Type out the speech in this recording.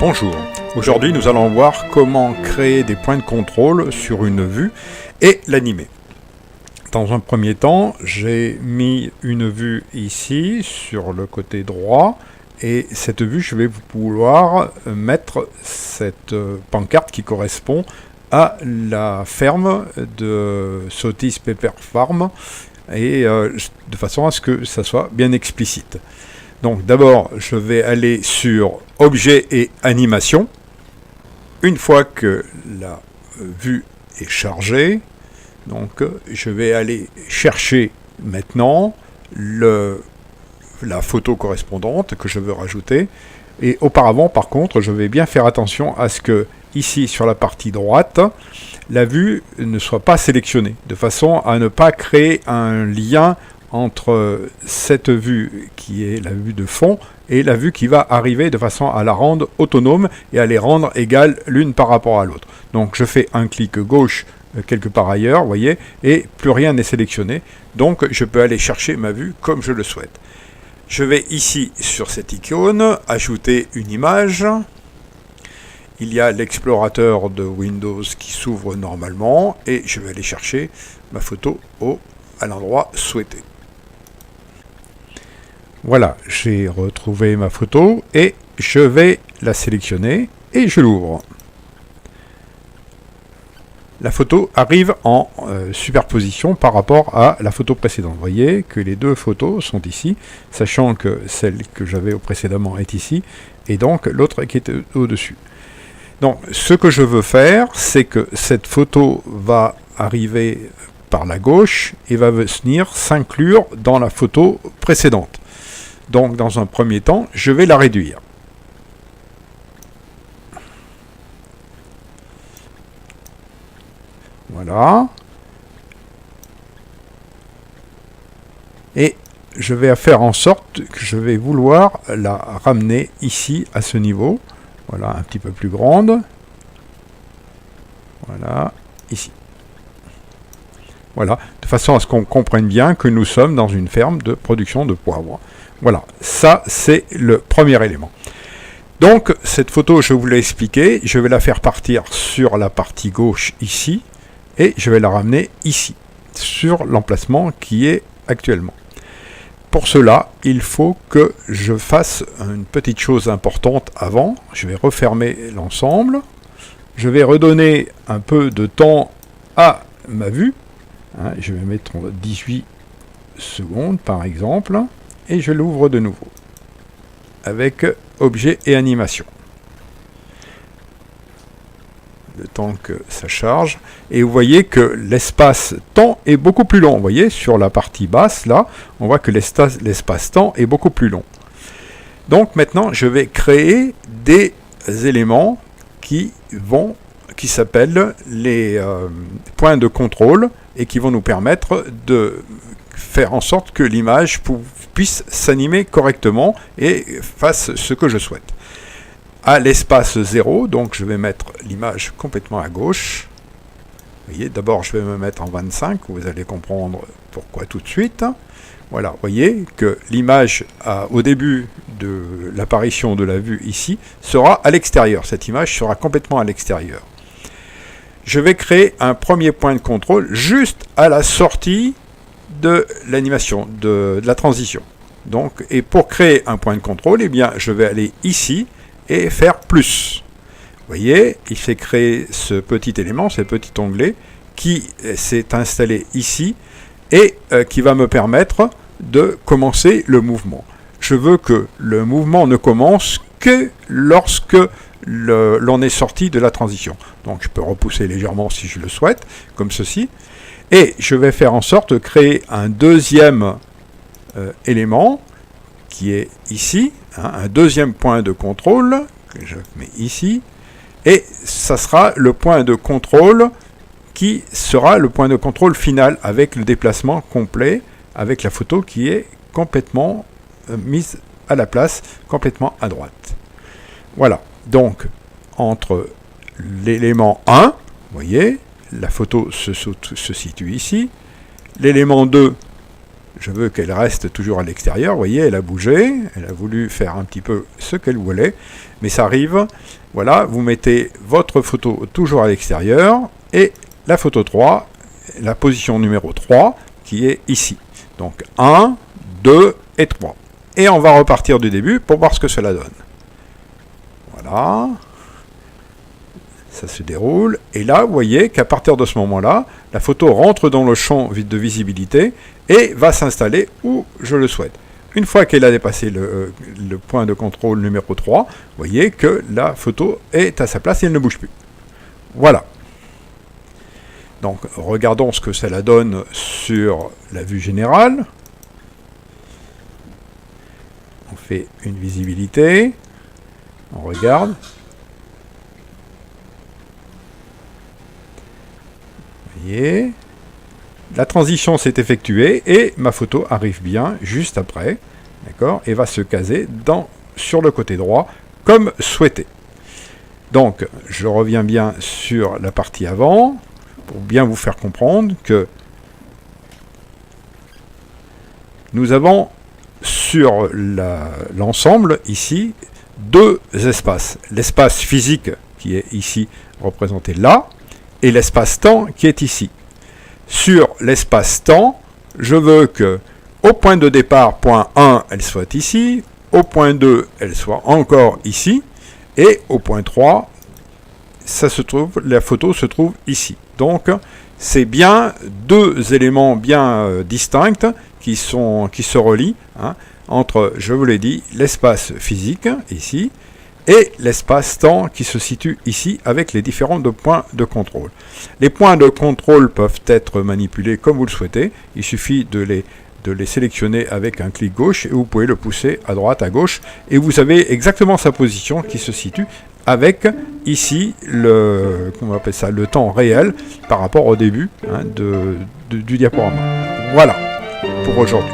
Bonjour, aujourd'hui nous allons voir comment créer des points de contrôle sur une vue et l'animer. Dans un premier temps, j'ai mis une vue ici sur le côté droit et cette vue, je vais vouloir mettre cette pancarte qui correspond à la ferme de Sotis Pepper Farm et de façon à ce que ça soit bien explicite. Donc d'abord, je vais aller sur Objet et Animation. Une fois que la vue est chargée, donc je vais aller chercher maintenant la photo correspondante que je veux rajouter. Et auparavant, par contre, je vais bien faire attention à ce que, ici sur la partie droite, la vue ne soit pas sélectionnée, de façon à ne pas créer un lien entre cette vue qui est la vue de fond et la vue qui va arriver, de façon à la rendre autonome et à les rendre égales l'une par rapport à l'autre. Donc je fais un clic gauche quelque part ailleurs, vous voyez, et plus rien n'est sélectionné. Donc je peux aller chercher ma vue comme je le souhaite. Je vais ici sur cette icône ajouter une image. Il y a l'explorateur de Windows qui s'ouvre normalement et je vais aller chercher ma photo à l'endroit souhaité. Voilà, j'ai retrouvé ma photo et je vais la sélectionner et je l'ouvre. La photo arrive en superposition par rapport à la photo précédente. Vous voyez que les deux photos sont ici, sachant que celle que j'avais précédemment est ici, et donc l'autre qui est au-dessus. Donc ce que je veux faire, c'est que cette photo va arriver par la gauche et va venir s'inclure dans la photo précédente. Donc dans un premier temps, je vais la réduire. Voilà. Et je vais faire en sorte que je vais vouloir la ramener ici à ce niveau. Voilà, un petit peu plus grande. Voilà, ici. Voilà, de façon à ce qu'on comprenne bien que nous sommes dans une ferme de production de poivre. Voilà, ça c'est le premier élément. Donc cette photo, je vous l'ai expliqué, je vais la faire partir sur la partie gauche ici, et je vais la ramener ici, sur l'emplacement qui est actuellement. Pour cela, il faut que je fasse une petite chose importante avant. Je vais refermer l'ensemble. Je vais redonner un peu de temps à ma vue. Je vais mettre 18 secondes par exemple. Et je l'ouvre de nouveau. Avec Objet et Animation. Le temps que ça charge. Et vous voyez que l'espace-temps est beaucoup plus long. Vous voyez, sur la partie basse, là, on voit que l'espace-temps est beaucoup plus long. Donc maintenant, je vais créer des éléments qui s'appellent les points de contrôle et qui vont nous permettre de faire en sorte que l'image puisse s'animer correctement et fasse ce que je souhaite. À l'espace 0, donc je vais mettre l'image complètement à gauche. Vous voyez, d'abord je vais me mettre en 25, vous allez comprendre pourquoi tout de suite. Voilà, vous voyez que l'image au début de l'apparition de la vue ici sera à l'extérieur. Cette image sera complètement à l'extérieur. Je vais créer un premier point de contrôle juste à la sortie de l'animation, de la transition. Donc, et pour créer un point de contrôle, eh bien, je vais aller ici et faire plus. Vous voyez, il s'est créé ce petit élément, ce petit onglet qui s'est installé ici et qui va me permettre de commencer le mouvement. Je veux que le mouvement ne commence que lorsque l'on est sorti de la transition. Donc je peux repousser légèrement si je le souhaite, comme ceci. Et je vais faire en sorte de créer un deuxième élément qui est ici, un deuxième point de contrôle que je mets ici. Et ça sera le point de contrôle qui sera le point de contrôle final avec le déplacement complet, avec la photo qui est complètement mise à la place, complètement à droite. Voilà, donc entre l'élément 1, vous voyez, la photo se situe ici, l'élément 2, je veux qu'elle reste toujours à l'extérieur. Vous voyez, elle a bougé, elle a voulu faire un petit peu ce qu'elle voulait, mais ça arrive. Voilà, vous mettez votre photo toujours à l'extérieur, et la photo 3, la position numéro 3, qui est ici. Donc 1, 2 et 3. Et on va repartir du début pour voir ce que cela donne. Voilà. Ça se déroule. Et là, vous voyez qu'à partir de ce moment-là, la photo rentre dans le champ de visibilité et va s'installer où je le souhaite. Une fois qu'elle a dépassé le point de contrôle numéro 3, vous voyez que la photo est à sa place et elle ne bouge plus. Voilà. Donc, regardons ce que cela donne sur la vue générale. On fait une visibilité. On regarde. Vous voyez, la transition s'est effectuée et ma photo arrive bien juste après, d'accord, et va se caser sur le côté droit comme souhaité. Donc, je reviens bien sur la partie avant pour bien vous faire comprendre que nous avons sur l'ensemble ici deux espaces. L'espace physique qui est ici représenté là, et l'espace-temps qui est ici. Sur l'espace-temps, je veux que au point de départ, point 1, elle soit ici, au point 2, elle soit encore ici, et au point 3, la photo se trouve ici. Donc, c'est bien deux éléments bien distincts qui se relient entre, je vous l'ai dit, l'espace physique, ici, et l'espace-temps qui se situe ici avec les différents points de contrôle. Les points de contrôle peuvent être manipulés comme vous le souhaitez. Il suffit de les sélectionner avec un clic gauche et vous pouvez le pousser à droite, à gauche et vous avez exactement sa position qui se situe avec ici le temps réel par rapport au début du diaporama. Voilà pour aujourd'hui.